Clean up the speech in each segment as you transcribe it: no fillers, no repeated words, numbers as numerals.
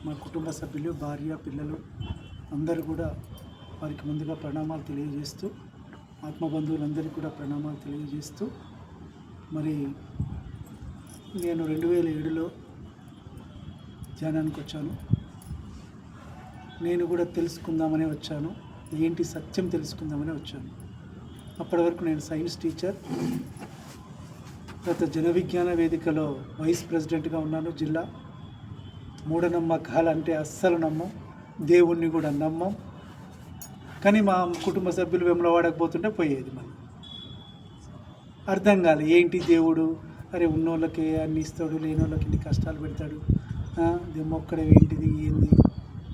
మా కుటుంబ సభ్యులు, భార్య, పిల్లలు అందరూ కూడా వారికి ముందుగా ప్రణామాలు తెలియజేస్తూ, ఆత్మబంధువులందరికీ కూడా ప్రణామాలు తెలియజేస్తూ, మరి నేను 2007లో ధ్యానానికి వచ్చాను. నేను కూడా తెలుసుకుందామనే వచ్చాను, ఏంటి సత్యం తెలుసుకుందామనే వచ్చాను. అప్పటి వరకు నేను సైన్స్ టీచర్, గత జన విజ్ఞాన వేదికలో వైస్ ప్రెసిడెంట్గా ఉన్నాను. జిల్లా మూఢనమ్మకాలంటే అస్సలు నమ్మం, దేవుణ్ణి కూడా నమ్మం. కానీ మా కుటుంబ సభ్యులు వెములవాడకపోతుంటే పోయేది. మనం అర్థం కాలే, ఏంటి దేవుడు, అరే ఉన్నోళ్ళకి అన్ని ఇస్తాడు, లేని వాళ్ళకి ఇన్ని కష్టాలు పెడతాడు, మొక్కడం ఏంటిది, ఏంది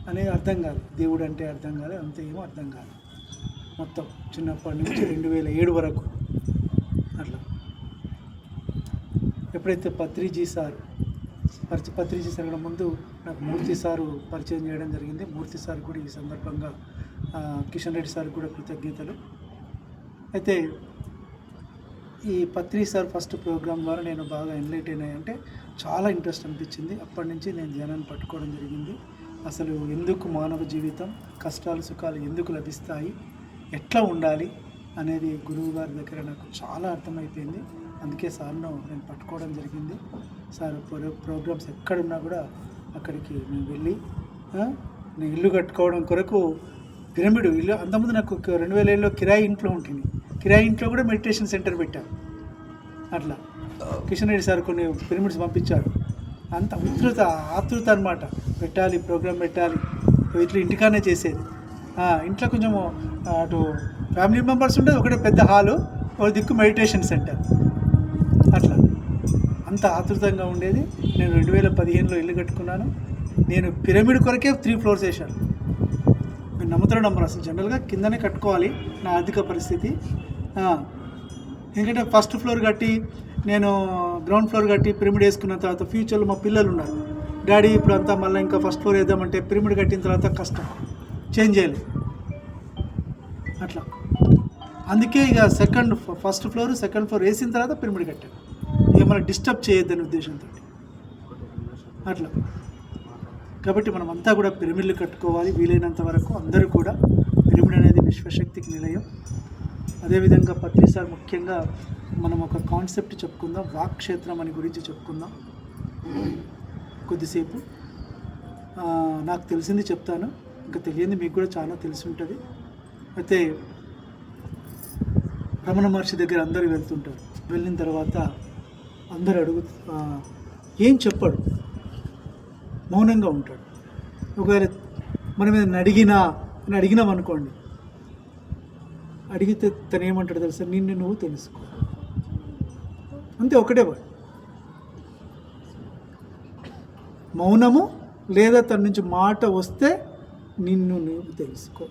అనేది అర్థం కాదు. దేవుడు అంటే అర్థం కాదు, అంతే ఏమో అర్థం కాదు. మొత్తం చిన్నప్పటి నుంచి 2007 వరకు అట్లా. ఎప్పుడైతే పత్రిజీ సార్ కన్నా ముందు నాకు మూర్తి సారు పరిచయం చేయడం జరిగింది. మూర్తి సార్ కూడా ఈ సందర్భంగా కిషన్ రెడ్డి సార్ కూడా కృతజ్ఞతలు. అయితే ఈ పత్రి సార్ ఫస్ట్ ప్రోగ్రాం ద్వారా నేను బాగా ఎన్లైట్ అంటే చాలా ఇంట్రెస్ట్ అనిపించింది. అప్పటి నుంచి నేను ధ్యానాన్ని పట్టుకోవడం జరిగింది. అసలు ఎందుకు మానవ జీవితం, కష్టాలు సుఖాలు ఎందుకు లభిస్తాయి, ఎట్లా ఉండాలి అనేది గురువు గారి దగ్గర నాకు చాలా అర్థమైపోయింది. అందుకే సార్ను నేను పట్టుకోవడం జరిగింది. సార్ ప్రోగ్రామ్స్ ఎక్కడున్నా కూడా అక్కడికి నేను వెళ్ళి నేను ఇల్లు కట్టుకోవడం కొరకు పిరమిడ్ ఇల్లు, అంతకుముందు నాకు 2007లో కిరాయి ఇంట్లో ఉంటుంది. కిరాయి ఇంట్లో కూడా మెడిటేషన్ సెంటర్ పెట్టాను. అట్లా కిషన్ రెడ్డి సార్ కొన్ని పిరమిడ్స్ పంపించాడు. అంత ఆతృత అనమాట, పెట్టాలి ప్రోగ్రామ్ పెట్టాలి. ఇట్లా ఇంటికానే చేసేది. ఇంట్లో కొంచెం అటు ఫ్యామిలీ మెంబర్స్ ఉండేది, ఒకటే పెద్ద హాలు, ఒక దిక్కు మెడిటేషన్ సెంటర్. అట్లా అంత ఆతృతంగా ఉండేది. నేను 2015లో ఇల్లు కట్టుకున్నాను. నేను పిరమిడ్ కొరకే 3 floors వేశాను. మీరు నమ్మరు అసలు జనరల్గా కిందనే కట్టుకోవాలి, నా ఆర్థిక పరిస్థితి. ఎందుకంటే ఫస్ట్ ఫ్లోర్ కట్టి నేను గ్రౌండ్ ఫ్లోర్ కట్టి పిరమిడ్ వేసుకున్న తర్వాత ఫ్యూచర్లో మా పిల్లలు ఉన్నారు, డాడీ ఇప్పుడు అంతా మళ్ళీ ఇంకా ఫస్ట్ ఫ్లోర్ వేద్దామంటే పిరమిడ్ కట్టిన తర్వాత కష్టం, చేంజ్ చేయాలి. అట్లా అందుకే ఇక ఫస్ట్ ఫ్లోర్ సెకండ్ ఫ్లోర్ వేసిన తర్వాత పిరమిడ్ కట్టాను, ఏమైనా డిస్టర్బ్ చేయొద్దని ఉద్దేశంతో. అట్లా కాబట్టి మనం అంతా కూడా పిరమిడ్లు కట్టుకోవాలి వీలైనంత వరకు. అందరూ కూడా పిరమిడ్ అనేది విశ్వశక్తికి నిలయం. అదేవిధంగా పత్రి సార్ ముఖ్యంగా మనం ఒక కాన్సెప్ట్ చెప్పుకుందాం, వాక్క్షేత్రం అని గురించి చెప్పుకుందాం కొద్దిసేపు. నాకు తెలిసింది చెప్తాను, ఇంకా తెలియంది మీకు కూడా చాలా తెలిసి ఉంటుంది. అయితే రమణ మహర్షి దగ్గర అందరూ వెళ్తుంటారు. వెళ్ళిన తర్వాత అందరూ ఏం చెప్పాడు, మౌనంగా ఉంటాడు. ఒకవేళ మనం ఏదైనా అడిగినాం అనుకోండి, అడిగితే తను ఏమంటాడు తెలుసా, నిన్ను నువ్వు తెలుసుకో, అంతే, ఒకటే వాడు. మౌనము లేదా తన నుంచి మాట వస్తే నిన్ను నువ్వు తెలుసుకో.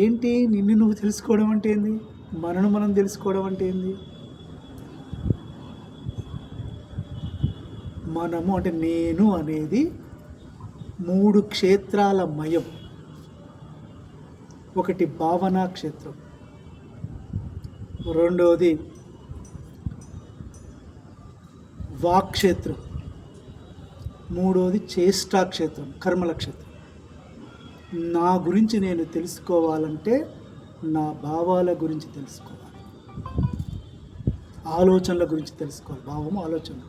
ఏంటి నిన్ను నువ్వు తెలుసుకోవడం అంటే ఏంది, మనను మనం తెలుసుకోవడం అంటే ఏంది? మనము అంటే నేను అనేది 3 క్షేత్రాల మయం. ఒకటి భావనా క్షేత్రం, రెండవది వాక్క్షేత్రం, మూడవది చేష్టా క్షేత్రం, కర్మల క్షేత్రం. నా గురించి నేను తెలుసుకోవాలంటే నా భావాల గురించి తెలుసుకోవాలి, ఆలోచనల గురించి తెలుసుకోవాలి. భావము ఆలోచన.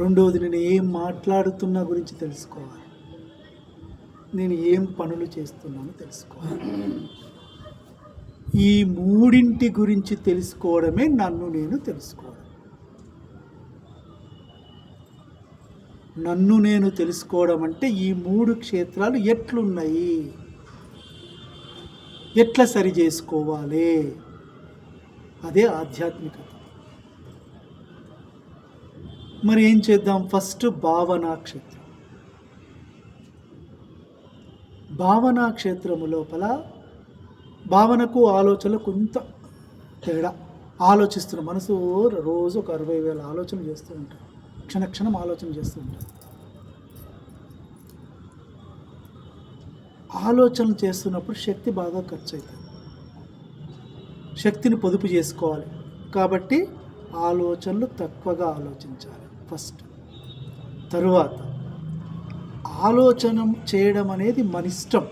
రెండవది నేను ఏం మాట్లాడుతున్నా గురించి తెలుసుకోవాలి, నేను ఏం పనులు చేస్తున్నానో తెలుసుకోవాలి. ఈ 3 గురించి తెలుసుకోవడమే నన్ను నేను తెలుసుకోవడం. నన్ను నేను తెలుసుకోవడం అంటే ఈ 3 క్షేత్రాలు ఎట్లున్నాయి, ఎట్లా సరి చేసుకోవాలి, అదే ఆధ్యాత్మికత. మరి ఏం చేద్దాం? ఫస్ట్ భావనా క్షేత్రం. భావనా క్షేత్రము లోపల భావనకు ఆలోచనలు కొంత తేడా. ఆలోచిస్తున్న మనసు రోజు ఒక 60,000 ఆలోచనలు చేస్తూ ఉంటాం, క్షణక్షణం ఆలోచన చేస్తూ ఉంటాం. ఆలోచనలు చేస్తున్నప్పుడు శక్తి బాగా ఖర్చు అవుతుంది. శక్తిని పొదుపు చేసుకోవాలి కాబట్టి ఆలోచనలు తక్కువగా ఆలోచించాలి ఫస్ట్. తరువాత ఆలోచన చేయడం అనేది మన ఇష్టం.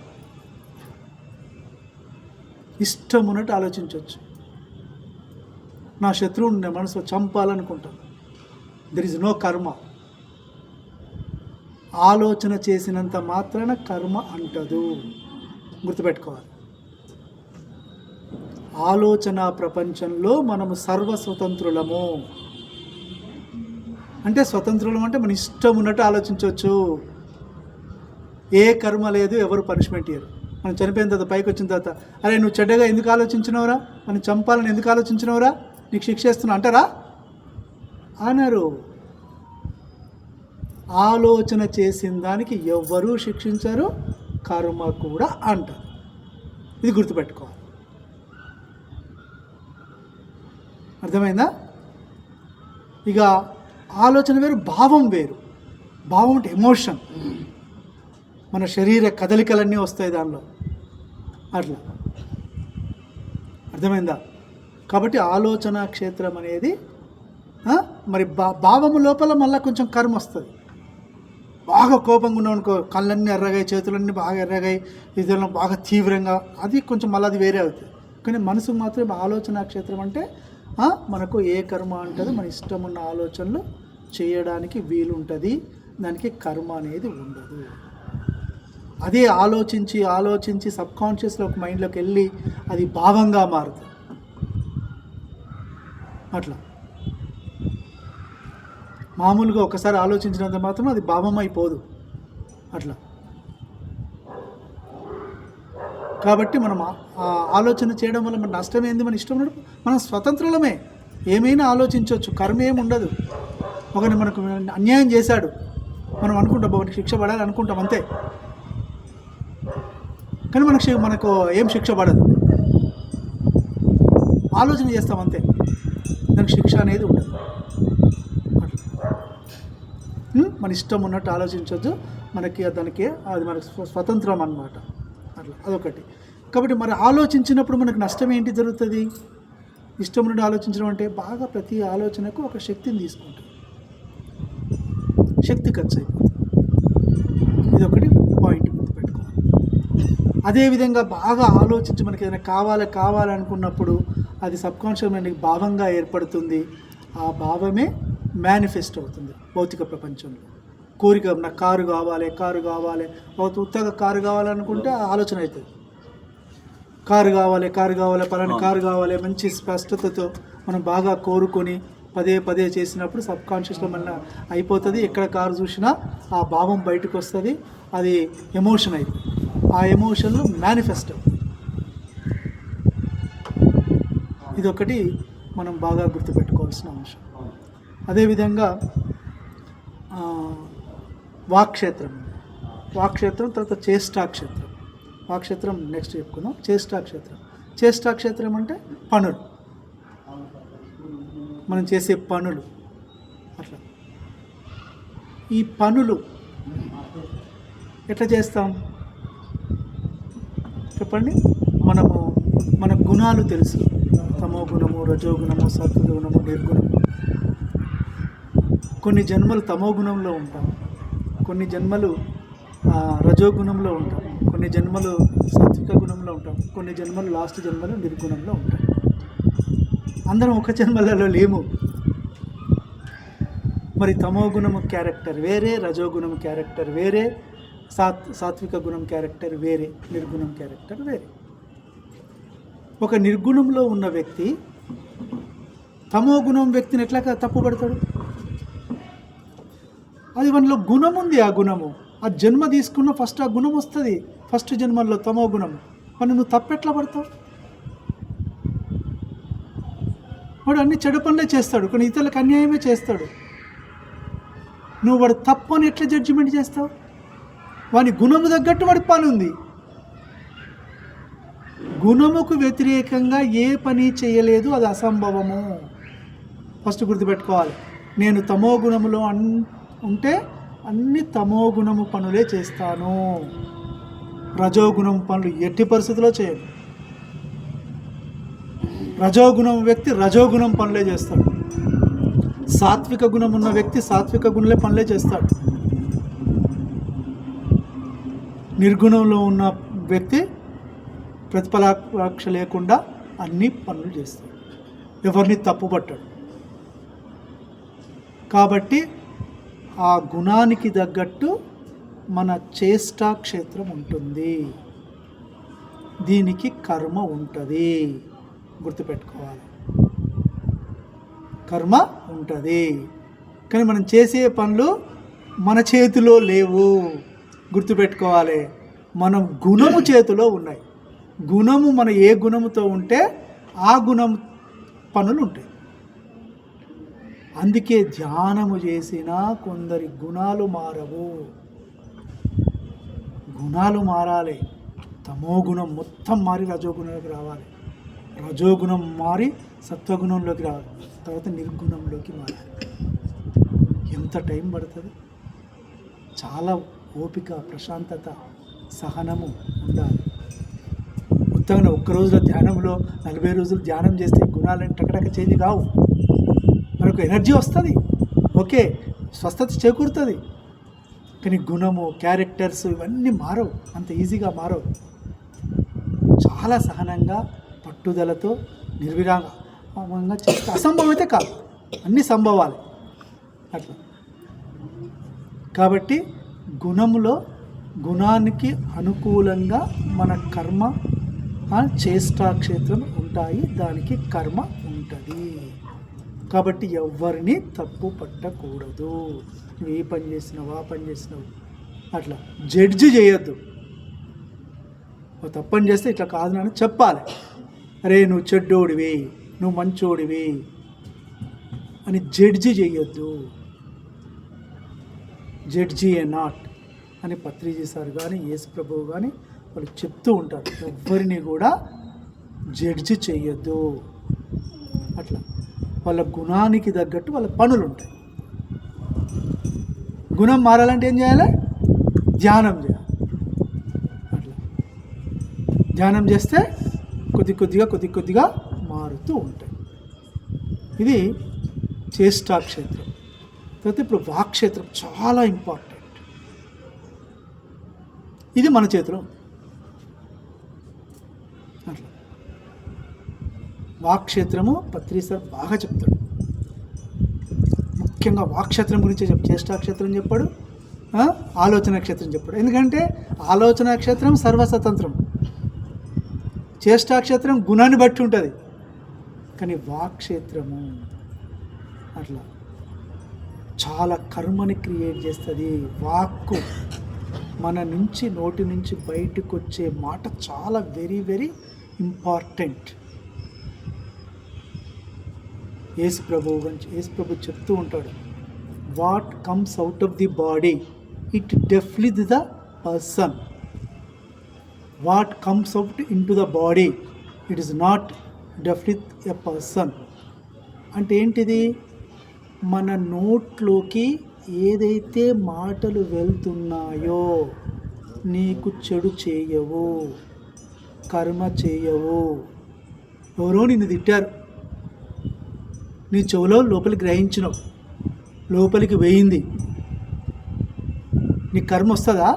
ఇష్టం ఉన్నట్టు ఆలోచించవచ్చు. నా శత్రువుని నేను మనసులో చంపాలనుకుంటాను. దెర్ ఇస్ నో కర్మ. ఆలోచన చేసినంత మాత్రాన కర్మ అంటదు. గుర్తుపెట్టుకోవాలి. ఆలోచన ప్రపంచంలో మనము సర్వస్వతంత్రులము. అంటే స్వతంత్రులం అంటే మన ఇష్టం ఉన్నట్టు ఆలోచించవచ్చు. ఏ కర్మ లేదు, ఎవరు పనిష్మెంట్ ఇయ్యరు. మనం చనిపోయిన తర్వాత పైకి వచ్చిన తర్వాత, అరే నువ్వు చెడ్డగా ఎందుకు ఆలోచించినవురా, మనం చంపాలని ఎందుకు ఆలోచించినవురా, నీకు శిక్ష ఇస్తున్నా అంటారా? అనరు. ఆలోచన చేసిన దానికి ఎవ్వరూ శిక్షించరు, కర్మ కూడా అంటారు. ఇది గుర్తుపెట్టుకోవాలి. అర్థమైందా? ఇక ఆలోచన వేరు, భావం వేరు. భావం అంటే ఎమోషన్. మన శరీర కదలికలన్నీ వస్తాయి దానిలో. అట్లా అర్థమైందా? కాబట్టి ఆలోచన క్షేత్రం అనేది మరి భావము లోపల మళ్ళీ కొంచెం కర్మ వస్తుంది. బాగా కోపంగా ఉన్నాం అనుకో, కళ్ళన్నీ ఎర్రగాయి, చేతులన్నీ బాగా ఎర్రగాయి, ఇదిలో బాగా తీవ్రంగా, అది కొంచెం మళ్ళీ అది వేరే అవుతుంది. కానీ మనసుకు మాత్రం ఆలోచన క్షేత్రం అంటే మనకు ఏ కర్మ అంటుంది, మన ఇష్టం ఉన్న ఆలోచనలు చేయడానికి వీలుంటుంది. దానికి కర్మ అనేది ఉండదు. అదే ఆలోచించి ఆలోచించి సబ్కాన్షియస్లో ఒక మైండ్లోకి వెళ్ళి అది భావంగా మారుతుంది. అట్లా మామూలుగా ఒకసారి ఆలోచించినంత మాత్రం అది భావం అయిపోదు. అట్లా కాబట్టి మనం ఆలోచన చేయడం వల్ల మన నష్టం ఏంది? మన ఇష్టం ఉన్నప్పుడు మనం స్వతంత్రులమే, ఏమైనా ఆలోచించవచ్చు. కర్మ ఏమి ఉండదు. ఒకరిని మనకు అన్యాయం చేశాడు, మనం అనుకుంటాం ఒకటి శిక్ష పడాలి అనుకుంటాం, అంతే. కానీ మనకు ఏం శిక్ష పడదు, ఆలోచన చేస్తాం అంతే. దానికి శిక్ష అనేది ఉండదు. మన ఇష్టం ఉన్నట్టు ఆలోచించవచ్చు. దానికి అది మనకు స్వతంత్రం అన్నమాట. అట్లా అదొకటి. కాబట్టి మరి ఆలోచించినప్పుడు మనకు నష్టం ఏంటి జరుగుతుంది? ఇష్టం ఉన్నట్టు ఆలోచించడం అంటే బాగా ప్రతి ఆలోచనకు ఒక శక్తిని తీసుకుంటుంది, శక్తి ఖర్చు అయిపోతుంది. ఇదొకటి పాయింట్ గుర్తుపెట్టుకోవాలి. అదేవిధంగా బాగా ఆలోచించి మనకి ఏదైనా కావాలనుకున్నప్పుడు అది సబ్కాన్షియస్ మైండ్కి భావంగా ఏర్పడుతుంది. ఆ భావమే మేనిఫెస్ట్ అవుతుంది భౌతిక ప్రపంచంలో. కోరిక, నాకు కారు కావాలి, ఉత్తగా కారు కావాలనుకుంటే ఆలోచన అవుతుంది. కారు కావాలి, పలానా కారు కావాలి, మంచి స్పష్టతతో మనం బాగా కోరుకొని పదే చేసినప్పుడు సబ్కాన్షియస్లో మన అయిపోతుంది. ఎక్కడ కారు చూసినా ఆ భావం బయటకు వస్తుంది. అది ఎమోషన్ అవుతుంది. ఆ ఎమోషన్లు మేనిఫెస్ట్ అవుతుంది. ఇదొకటి మనం బాగా గుర్తుపెట్టుకోవాల్సిన అంశం. అదేవిధంగా వాక్క్షేత్రం తర్వాత చేష్టాక్షేత్రం. వాక్క్షేత్రం నెక్స్ట్ చెప్పుకుందాం. చేష్టాక్షేత్రం అంటే పనులు, మనం చేసే పనులు. అట్లా ఈ పనులు ఎట్లా చేస్తాం చెప్పండి? మన గుణాలు తెలుసు. తమో గుణము, రజోగుణము, సత్వగుణము, నిర్గుణము. కొన్ని జన్మలు తమో గుణంలో ఉంటాం, కొన్ని జన్మలు రజోగుణంలో ఉంటాం, కొన్ని జన్మలు సాత్విక గుణంలో ఉంటాం, కొన్ని జన్మలు లాస్ట్ జన్మలు నిర్గుణంలో ఉంటాం. అందరం ఒక జన్మలలో లేము. మరి తమో గుణము క్యారెక్టర్ వేరే, రజోగుణం క్యారెక్టర్ వేరే, సాత్విక గుణం క్యారెక్టర్ వేరే, నిర్గుణం క్యారెక్టర్ వేరే. ఒక నిర్గుణంలో ఉన్న వ్యక్తి తమో గుణం వ్యక్తిని ఎట్లా తప్పుపడతాడు? అది మనలో గుణం ఉంది. ఆ గుణము ఆ జన్మ తీసుకున్న ఫస్ట్ ఆ గుణం వస్తుంది. ఫస్ట్ జన్మల్లో తమో గుణం. మరి నువ్వు తప్పెట్లా పడతావు? వాడు అన్ని చెడు పనులే చేస్తాడు, కానీ ఇతరులకు అన్యాయమే చేస్తాడు. నువ్వు వాడు తప్పు అని ఎట్లా జడ్జిమెంట్ చేస్తావు? వాని గుణము తగ్గట్టు వాడి పని ఉంది. గుణముకు వ్యతిరేకంగా ఏ పని చేయలేదు, అది అసంభవము. ఫస్ట్ గుర్తుపెట్టుకోవాలి. నేను తమో గుణములో ఉంటే అన్ని తమో గుణము పనులే చేస్తాను, రజోగుణం పనులు ఎట్టి పరిస్థితిలో చేయను. రజోగుణం వ్యక్తి రజోగుణం పనులే చేస్తాడు. సాత్విక గుణం ఉన్న వ్యక్తి సాత్విక గుణలే పనులే చేస్తాడు. నిర్గుణంలో ఉన్న వ్యక్తి ప్రతిఫలాపేక్ష లేకుండా అన్ని పనులు చేస్తాడు, ఎవరిని తప్పుపట్టాడు. కాబట్టి ఆ గుణానికి తగ్గట్టు మన చేష్టా క్షేత్రం ఉంటుంది, దీనికి కర్మ ఉంటుంది. గుర్తుపెట్టుకోవాలి, కర్మ ఉంటుంది. కానీ మనం చేసే పనులు మన చేతిలో లేవు. గుర్తుపెట్టుకోవాలి, మనం గుణము చేతిలో ఉన్నాయి. గుణము మన ఏ గుణముతో ఉంటే ఆ గుణం పనులు ఉంటాయి. అందుకే ధ్యానము చేసినా కొందరి గుణాలు మారవు. గుణాలు మారాలి. తమో గుణం మొత్తం మారి రజోగుణంలోకి రావాలి, రజోగుణం మారి సత్వగుణంలోకి రావాలి, తర్వాత నిర్గుణంలోకి మారాలి. ఎంత టైం పడుతుంది? చాలా ఓపిక, ప్రశాంతత, సహనము ఉండాలి. మొత్తంగా ఒక్కరోజులో ధ్యానంలో 40 రోజులు ధ్యానం చేస్తే గుణాలని టకటక చేంజ్ కావు. మనకు ఎనర్జీ వస్తుంది, ఓకే, స్వస్థత చేకూరుతుంది. కానీ గుణము, క్యారెక్టర్స్ ఇవన్నీ మారవు, అంత ఈజీగా మారవు. చాలా సహనంగా, పట్టుదలతో, నిర్విరామంగా చేస్తే అసంభవం అయితే కాదు, అన్నీ సంభవాలు అట్లా. కాబట్టి గుణానికి అనుకూలంగా మన కర్మ చేష్టాక్షేత్రం ఉంటాయి, దానికి కర్మ ఉంటుంది. కాబట్టి ఎవరిని తప్పు పట్టకూడదు. నువ్వు ఏ పని చేసినావు, ఆ పని చేసినావు అట్లా జడ్జి చేయొద్దు. తప్పని చేస్తే ఇట్లా కాదు అని చెప్పాలి. అరే నువ్వు చెడ్డోడివి, నువ్వు మంచోడివి అని జడ్జి చేయొద్దు. జడ్జి ఏ నాట్ అని పత్రిజీ సార్ కానీ యేసు ప్రభువు కానీ వాళ్ళు చెప్తూ ఉంటారు. ఎవరిని కూడా జడ్జి చేయొద్దు. అట్లా వాళ్ళ గుణానికి తగ్గట్టు వాళ్ళ పనులు ఉంటాయి. గుణం మారాలంటే ఏం చేయాలి? ధ్యానం చేయాలి. అట్లా ధ్యానం చేస్తే కొద్ది కొద్దిగా మారుతూ ఉంటాయి. ఇది చేష్టాక్షేత్రం. తర్వాత ఇప్పుడు వాక్క్షేత్రం చాలా ఇంపార్టెంట్. ఇది మన చేతిలో. అట్లా వాక్క్షేత్రము పత్రి సార్ బాగా చెప్తాడు. ముఖ్యంగా వాక్క్షేత్రం గురించి చేష్టాక్షేత్రం చెప్పాడు, ఆలోచన క్షేత్రం చెప్పాడు. ఎందుకంటే ఆలోచన క్షేత్రం సర్వస్వతంత్రం, చేష్టాక్షేత్రం గుణాన్ని బట్టి ఉంటుంది. కానీ వాక్క్షేత్రము అట్లా చాలా కర్మని క్రియేట్ చేస్తుంది. వాక్కు మన నుంచి నోటి నుంచి బయటకు వచ్చే మాట చాలా వెరీ వెరీ ఇంపార్టెంట్. యేసు ప్రభు చెప్తూ ఉంటాడు, what comes out of the body it defiles the person, what comes out into the body it is not defiles a person. అంటే ఏంటిది? మన నోట్లోకి ఏదైతే మాటలు వెళ్తున్నాయో నీకు చెడు చేయవు, కర్మ చేయవు. ఎవరో నిన్ను తిట్టారు, నీ చెవులో లోపలికి గ్రహించినావు, లోపలికి వేయింది, నీ కర్మ వస్తుందా?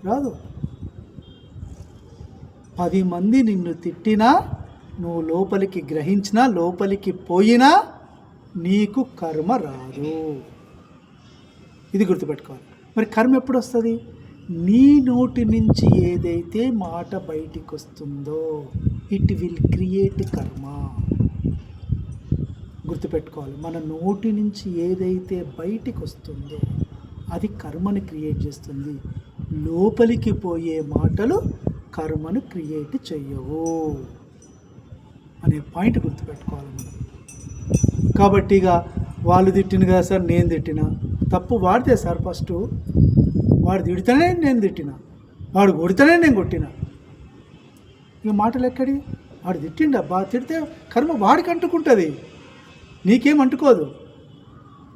రాదు. 10 మంది నిన్ను తిట్టినా, నువ్వు లోపలికి గ్రహించినా, లోపలికి పోయినా నీకు కర్మ రాదు. ఇది గుర్తుపెట్టుకోవాలి. మరి కర్మ ఎప్పుడు వస్తుంది? నీ నోటి నుంచి ఏదైతే మాట బయటికి వస్తుందో ఇట్ విల్ క్రియేట్ కర్మ. గుర్తుపెట్టుకోవాలి, మన నోటి నుంచి ఏదైతే బయటికి వస్తుందో అది కర్మని క్రియేట్ చేస్తుంది. లోపలికి పోయే మాటలు కర్మను క్రియేట్ చెయ్యవు అనే పాయింట్ గుర్తుపెట్టుకోవాలి మనం. కాబట్టి ఇక వాళ్ళు తిట్టిన కదా సార్, నేను తిట్టిన తప్పు వాడితే సార్, ఫస్ట్ వాడు తిడితేనే నేను తిట్టిన, వాడు కొడితేనే నేను కొట్టిన. ఇక మాటలు ఎక్కడి? వాడు తిట్టిండ బాగా తిడితే కర్మ వాడికి అంటుకుంటుంది, నీకేం అంటుకోదు.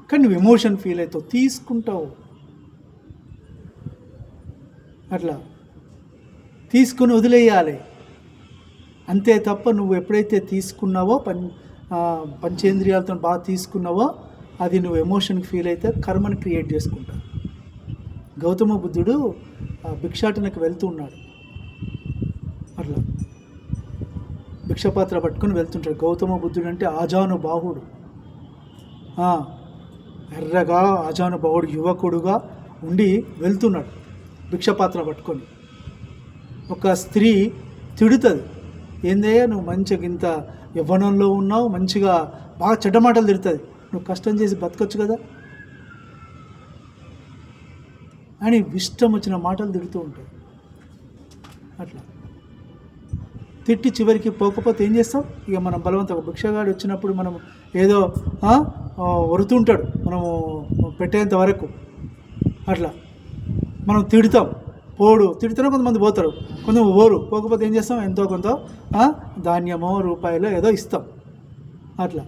కానీ నువ్వు ఎమోషన్ ఫీల్ అవుతావు, తీసుకుంటావు. అట్లా తీసుకుని వదిలేయాలి అంతే తప్ప నువ్వు ఎప్పుడైతే తీసుకున్నావో పంచేంద్రియాలతో బాగా తీసుకున్నావో అది నువ్వు ఎమోషన్కి ఫీల్ అయితే కర్మని క్రియేట్ చేసుకుంటావు. గౌతమ బుద్ధుడు భిక్షాటనకు వెళ్తూ ఉన్నాడు. అట్లా భిక్షపాత్ర పట్టుకొని వెళ్తుంటాడు. గౌతమ బుద్ధుడు అంటే ఆజానుబాహుడు, ఎర్రగా ఆజానుబాహుడు యువకుడుగా ఉండి వెళ్తున్నాడు భిక్షపాత్ర పట్టుకొని. ఒక స్త్రీ తిడుతుంది, ఏందయ్యా నువ్వు మంచిగా ఇంత యవ్వనంలో ఉన్నావు, మంచిగా బాగా చెడ్డమాటలు తిడుతుంది, నువ్వు కష్టం చేసి బతకొచ్చు కదా అని ఇష్టం వచ్చిన మాటలు తిడుతూ ఉంటాయి. అట్లా తిట్టి చివరికి పోకపోతే ఏం చేస్తాం? ఇక మనం బలవంతం ఒక భిక్షగాడు వచ్చినప్పుడు మనం ఏదో వరుతుంటాడు మనము పెట్టేంత వరకు, అట్లా మనం తిడతాం. తిడుతూనే కొంతమంది పోతారు, కొంతమంది పోకపోతే ఏం చేస్తాం? ఎంతో కొంత ధాన్యమో రూపాయలో ఏదో ఇస్తాం. అట్లా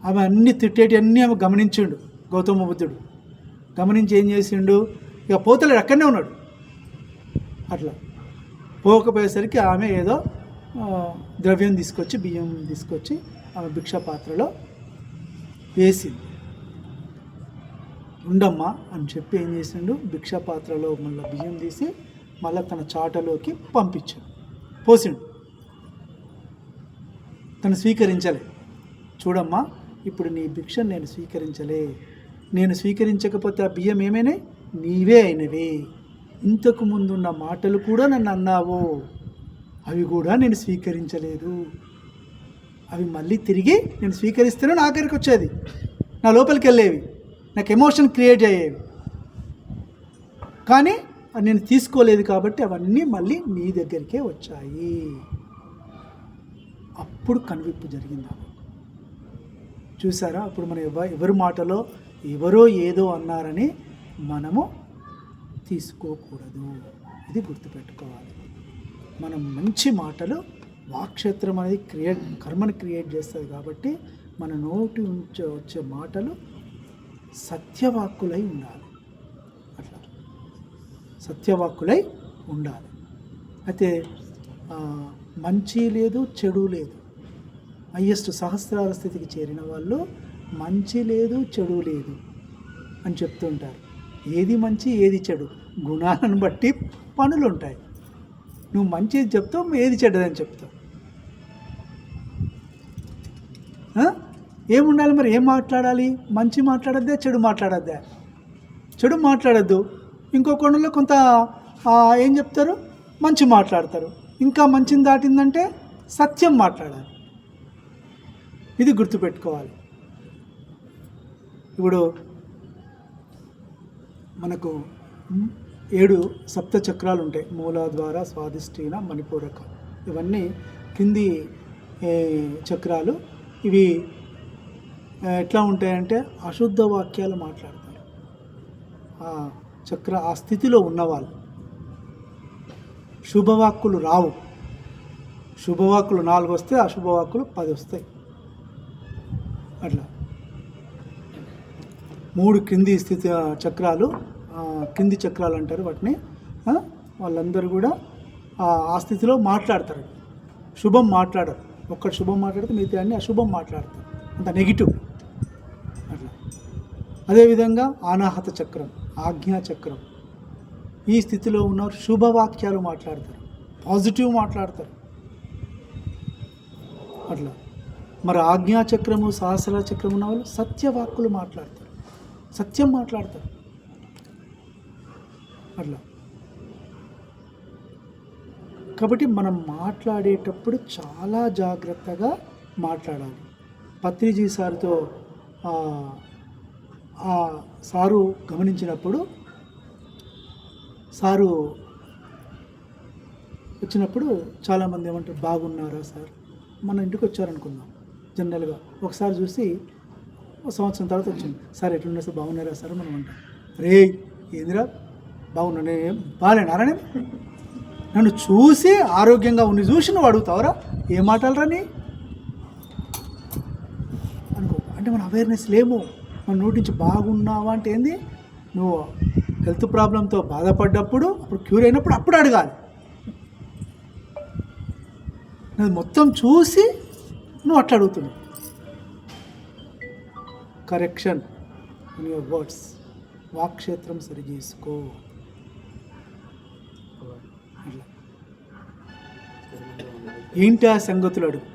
ఆమె అన్నీ తిట్టేటి అన్నీ ఆమె గమనించిండు గౌతమ బుద్ధుడు. గమనించి ఏం చేసిండు? ఇక పోతలేడు, అక్కడనే ఉన్నాడు. అట్లా పోకపోయేసరికి ఆమె ఏదో ద్రవ్యం తీసుకొచ్చి బియ్యం తీసుకొచ్చి ఆమె భిక్షా పాత్రలో వేసింది. ఉండమ్మా అని చెప్పి ఏం చేసిండు? భిక్షా పాత్రలో మళ్ళీ బియ్యం తీసి మళ్ళీ తన చాటలోకి పంపించాడు, పోసిండు. తను స్వీకరించలే. చూడమ్మా, ఇప్పుడు నీ భిక్ష నేను స్వీకరించలే, నేను స్వీకరించకపోతే ఆ బియ్యం ఏమైనాయి? నీవే అయినవి. ఇంతకు ముందున్న మాటలు కూడా నన్ను అన్నావు, అవి కూడా నేను స్వీకరించలేదు. అవి మళ్ళీ తిరిగి నేను స్వీకరిస్తేనే నా ఆఖరికి వచ్చేది, నా లోపలికి వెళ్ళేవి, నాకు ఎమోషన్ క్రియేట్ అయ్యేవి. కానీ నేను తీసుకోలేదు కాబట్టి అవన్నీ మళ్ళీ నీ దగ్గరికే వచ్చాయి. అప్పుడు కనువిప్పు జరిగింది. చూసారా? అప్పుడు మనం ఎవరి మాటలో ఎవరో ఏదో అన్నారని మనము తీసుకోకూడదు. ఇది గుర్తుపెట్టుకోవాలి. మనం మంచి మాటలు, వాక్క్షేత్రం అనేది కర్మని క్రియేట్ చేస్తుంది కాబట్టి మన నోటి నుంచి వచ్చే మాటలు సత్యవాక్కులై ఉండాలి. అట్లా సత్యవాక్కులై ఉండాలి. అయితే మంచి లేదు, చెడు లేదు. హయ్యెస్ట్ సహస్రార స్థితికి చేరిన వాళ్ళు మంచి లేదు, చెడు లేదు అని చెప్తుంటారు. ఏది మంచి, ఏది చెడు గుణాలను బట్టి పనులు ఉంటాయి. నువ్వు మంచిది చెప్తావు, ఏది చెడ్డదని చెప్తావు. ఏముండాలి మరి? ఏం మాట్లాడాలి? మంచి మాట్లాడద్దా, చెడు మాట్లాడద్దా? చెడు మాట్లాడద్దు. ఇంకో కోణంలో కొంత ఏం చెప్తారు? మంచి మాట్లాడతారు. ఇంకా మంచిని దాటిందంటే సత్యం మాట్లాడాలి. ఇది గుర్తుపెట్టుకోవాలి. ఇప్పుడు మనకు 7 సప్త చక్రాలు ఉంటాయి. మూలాధార, స్వాదిష్ఠీన, మణిపూరక. ఇవన్నీ కింది చక్రాలు. ఇవి ఎట్లా ఉంటాయంటే అశుద్ధ వాక్యాలు మాట్లాడతారు. ఆ స్థితిలో ఉన్నవాళ్ళు. శుభవాక్కులు రావు. శుభవాక్కులు 4 వస్తే, అశుభవాక్కులు 10 వస్తాయి. అట్లా 3 కింది స్థితి చక్రాలు, కింది చక్రాలు అంటారు వాటిని. వాళ్ళందరూ కూడా ఆ స్థితిలో మాట్లాడతారు. శుభం మాట్లాడరు. ఒక్కటి శుభం మాట్లాడితే మిగతా అన్ని అశుభం మాట్లాడతారు, అంత నెగిటివ్. అట్లా అదేవిధంగా అనాహత చక్రం, ఆజ్ఞా చక్రం, ఈ స్థితిలో ఉన్నవారు శుభవాక్యాలు మాట్లాడతారు, పాజిటివ్ మాట్లాడతారు. అట్లా మరి ఆజ్ఞాచక్రము, సహస్ర చక్రం ఉన్న వాళ్ళు సత్యవాక్కులు మాట్లాడతారు, సత్యం మాట్లాడతారు. అట్లా కాబట్టి మనం మాట్లాడేటప్పుడు చాలా జాగ్రత్తగా మాట్లాడాలి. పత్రిజీ సార్తో సారు గమనించినప్పుడు, సారు వచ్చినప్పుడు చాలామంది ఏమంటారు, బాగున్నారా సార్? మన ఇంటికి వచ్చారనుకుందాం జనరల్గా. ఒకసారి చూసి సంవత్సరం తర్వాత వచ్చింది, సార్ ఎట్లున్నా సార్, బాగున్నారా సార్? మనం అంటాం, రే ఏందిరా బాగున్నా, నేను బాగాలేనారా? నేను నన్ను చూసి ఆరోగ్యంగా ఉండి చూసి నువ్వు అడుగుతావురా, ఏం మాట్లాడరా నీ అనుకో. అంటే మన అవేర్నెస్ లేము. మన నోటి నుంచి బాగున్నావా అంటే ఏంది? నువ్వు హెల్త్ ప్రాబ్లంతో బాధపడ్డప్పుడు, అప్పుడు క్యూర్ అయినప్పుడు అప్పుడు అడగాలి. నేను మొత్తం చూసి నువ్వు అట్లా అడుగుతున్నావు. Correction in your words. వాక్క్షేత్రం సరి చేసుకో. అట్లా ఏంటి ఆ సంగతులు అడుగు.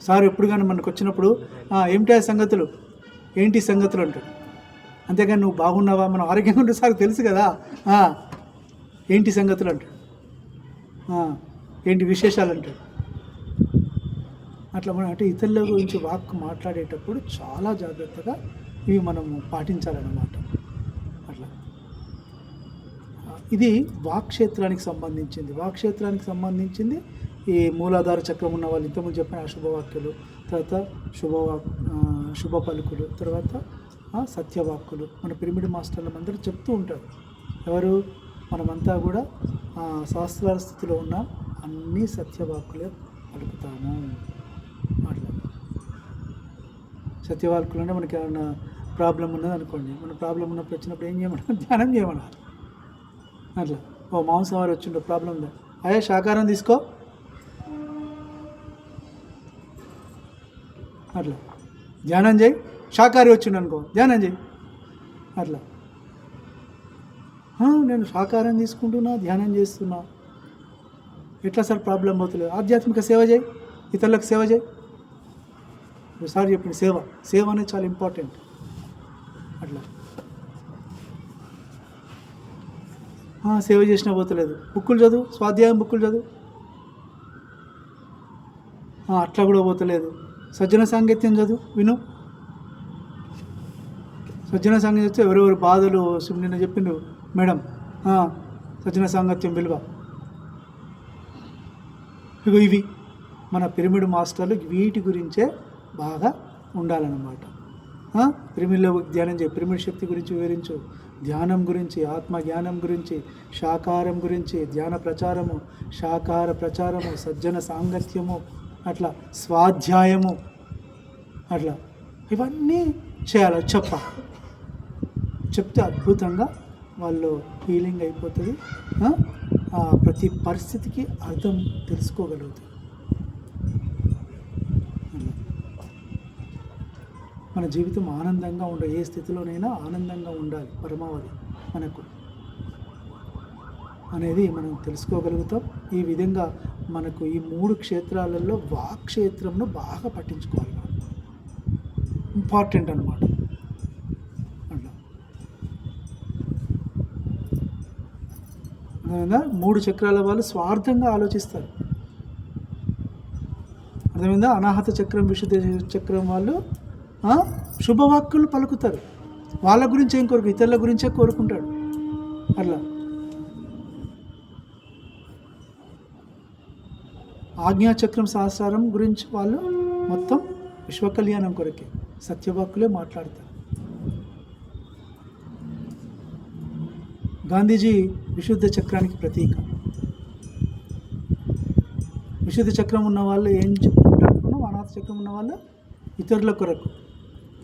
సార్ ఎప్పుడు కానీ మనకు వచ్చినప్పుడు ఏమిటి ఆ సంగతులు, ఏంటి సంగతులు అంటాడు. అంతేగాని నువ్వు బాగున్నావా, మనం ఆరోగ్యంగా ఉంటే సార్ తెలుసు కదా, ఏంటి సంగతులు అంటాడు, ఏంటి విశేషాలు అంటాడు. అట్లా మనం అంటే ఇతరుల గురించి వాక్ మాట్లాడేటప్పుడు చాలా జాగ్రత్తగా ఇవి మనము పాటించాలన్నమాట. అట్లా ఇది వాక్క్షేత్రానికి సంబంధించింది. వాక్క్షేత్రానికి సంబంధించింది ఈ మూలాధార చక్రం ఉన్న వాళ్ళు ఇంతకుముందు చెప్పిన అశుభవాక్యులు, తర్వాత శుభ పలుకులు, తర్వాత సత్యవాక్కులు. మన పిరమిడ్ మాస్టర్లు అందరూ చెప్తూ ఉంటారు. ఎవరు? మనమంతా కూడా శాస్త్రాల స్థితిలో ఉన్న అన్ని సత్యవాక్కులే పలుకుతాము. అట్లా సత్యవాక్కులు అంటే మనకి ఏమైనా ప్రాబ్లం ఉన్నది అనుకోండి, మన ప్రాబ్లం ఉన్నప్పుడు వచ్చినప్పుడు ఏం చేయమన్నా, ధ్యానం చేయమన్నారు. అట్లా మాంసాహారం వచ్చిండో ప్రాబ్లం ఉందా, అయ్యా శాకాహారం తీసుకో, అట్లా ధ్యానం చేయి. శాకాహారి వచ్చిండు అనుకో, ధ్యానం చేయి. అట్లా నేను శాకాహారం తీసుకుంటున్నా, ధ్యానం చేస్తున్నా, ఎట్లా సార్ ప్రాబ్లం పోతలేదు? ఆధ్యాత్మిక సేవ చేయి, ఇతరులకు సేవ చేయి. సార్ చెప్పిన సేవ అనేది చాలా ఇంపార్టెంట్. అట్లా సేవ చేసినా పోతలేదు, బుక్కులు చదువు, స్వాధ్యాయం బుక్కులు చదువు, అట్లా కూడా పోతలేదు. సజ్జన సాంగత్యం చదువు, విను. సజ్జన సాంగత్యం ఎవరెవరు బాధలు నిన్న చెప్పిండు మేడం, సజ్జన సాంగత్యం విలువ. ఇవి మన పిరమిడ్ మాస్టర్లు వీటి గురించే బాగా ఉండాలన్నమాట. పిరమిడ్లో ధ్యానం చేయి, పిరమిడ్ శక్తి గురించి వివరించు, ధ్యానం గురించి, ఆత్మ జ్ఞానం గురించి, శాకాహారం గురించి, ధ్యాన ప్రచారము, శాకాహార ప్రచారము, సజ్జన సాంగత్యము, అట్లా స్వాధ్యాయము, అట్లా ఇవన్నీ చేయాలి. చెప్తే అద్భుతంగా వాళ్ళు హీలింగ్ అయిపోతుంది. ప్రతి పరిస్థితికి అర్థం తెలుసుకోగలుగుతుంది. మన జీవితం ఆనందంగా ఉండాలి, ఏ స్థితిలోనైనా ఆనందంగా ఉండాలి. పరమావధి మనకు అనేది మనం తెలుసుకోగలుగుతాం. ఈ విధంగా మనకు ఈ 3 క్షేత్రాలలో వాక్క్షేత్రంను బాగా పట్టించుకోవాలి, ఇంపార్టెంట్ అన్నమాట. అట్లా 3 చక్రాల వాళ్ళు స్వార్థంగా ఆలోచిస్తారు. అర్థమైందా? అనాహత చక్రం, విశుద్ధ చక్రం వాళ్ళు శుభవాక్కులు పలుకుతారు. వాళ్ళ గురించి ఏం కోరుకు, ఇతరుల గురించే కోరుకుంటాడు. అట్లా ఆజ్ఞాచక్రం సహస్రారం గురించి వాళ్ళు మొత్తం విశ్వ కళ్యాణం కొరకే సత్యవాక్కులే మాట్లాడతారు. గాంధీజీ విశుద్ధ చక్రానికి ప్రతీక. విశుద్ధ చక్రం ఉన్న వాళ్ళు ఏం చెప్పుకుంటారు? అనాథ చక్రం ఉన్న వాళ్ళు ఇతరుల కొరకు.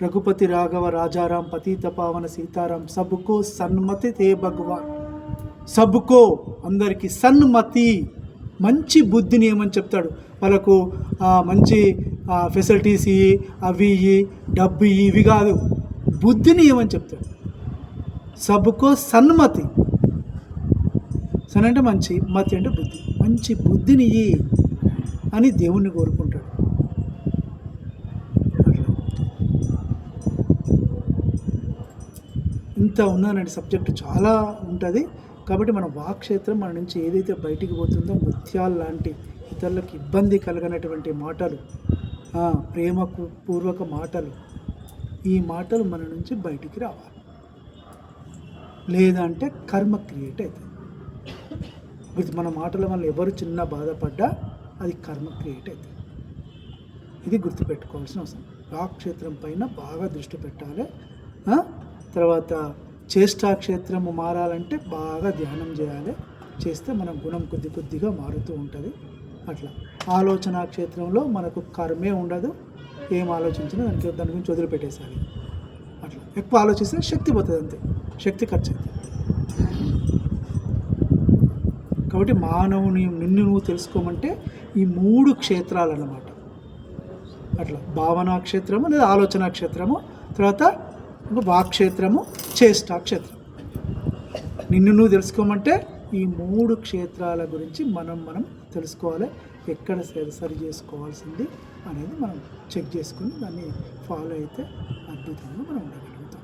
రఘుపతి రాఘవ రాజారాం పతిత పావన సీతారాం సబ్కో సన్మతి తే భగవాన్. సబ్కో అందరికీ సన్మతి, మంచి బుద్ధిని ఏమని చెప్తాడు. వాళ్ళకు మంచి ఫెసిలిటీస్ ఇవి, అవి ఇవి, డబ్బు ఇవి కాదు, బుద్ధిని ఏమని చెప్తాడు. సబ్కో సన్మతి. సన్ అంటే మంచి, మతి అంటే బుద్ధి. మంచి బుద్ధిని అని దేవుణ్ణి కోరుకుంటాడు. ఇంత ఉన్నానండి, సబ్జెక్టు చాలా ఉంటుంది. కాబట్టి మన వాక్క్షేత్రం మన నుంచి ఏదైతే బయటికి పోతుందో, ముత్యాలు లాంటి ఇతరులకు ఇబ్బంది కలగనటువంటి మాటలు, ప్రేమపూర్వక మాటలు, ఈ మాటలు మన నుంచి బయటికి రావాలి. లేదంటే కర్మ క్రియేట్ అవుతుంది. మన మాటల వల్ల ఎవరు చిన్న బాధపడ్డా అది కర్మ క్రియేట్ అవుతుంది. ఇది గుర్తుపెట్టుకోవాల్సిన అవసరం. వాక్క్షేత్రం పైన బాగా దృష్టి పెట్టాలి. తర్వాత చేష్టాక్షేత్రము మారాలంటే బాగా ధ్యానం చేయాలి. చేస్తే మన గుణం కొద్దిగా మారుతూ ఉంటుంది. అట్లా ఆలోచన క్షేత్రంలో మనకు కర్మే ఉండదు. ఏం ఆలోచించినా దాని గురించి వదిలిపెట్టేసాలి. అట్లా ఎక్కువ ఆలోచిస్తే శక్తి పోతుంది, అంతే, శక్తి ఖర్చు అవుతుంది. కాబట్టి మానవుని నిన్ను నువ్వు తెలుసుకోమంటే ఈ 3 క్షేత్రాలు అన్నమాట. అట్లా భావనా క్షేత్రము లేదా ఆలోచనా క్షేత్రము, తర్వాత వాక్క్షేత్రము, చేష్టా క్షేత్రం. నిన్ను నువ్వు తెలుసుకోమంటే ఈ 3 క్షేత్రాల గురించి మనం తెలుసుకోవాలి. ఎక్కడ సరి చేసుకోవాల్సింది అనేది మనం చెక్ చేసుకుని దాన్ని ఫాలో అయితే అద్భుతంగా మనం ఉండగలుగుతాం.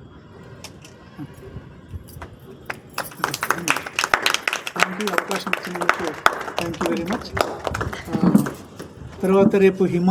థ్యాంక్ యూ, అవకాశం ఇచ్చినందుకు థ్యాంక్ యూ వెరీ మచ్. తర్వాత రేపు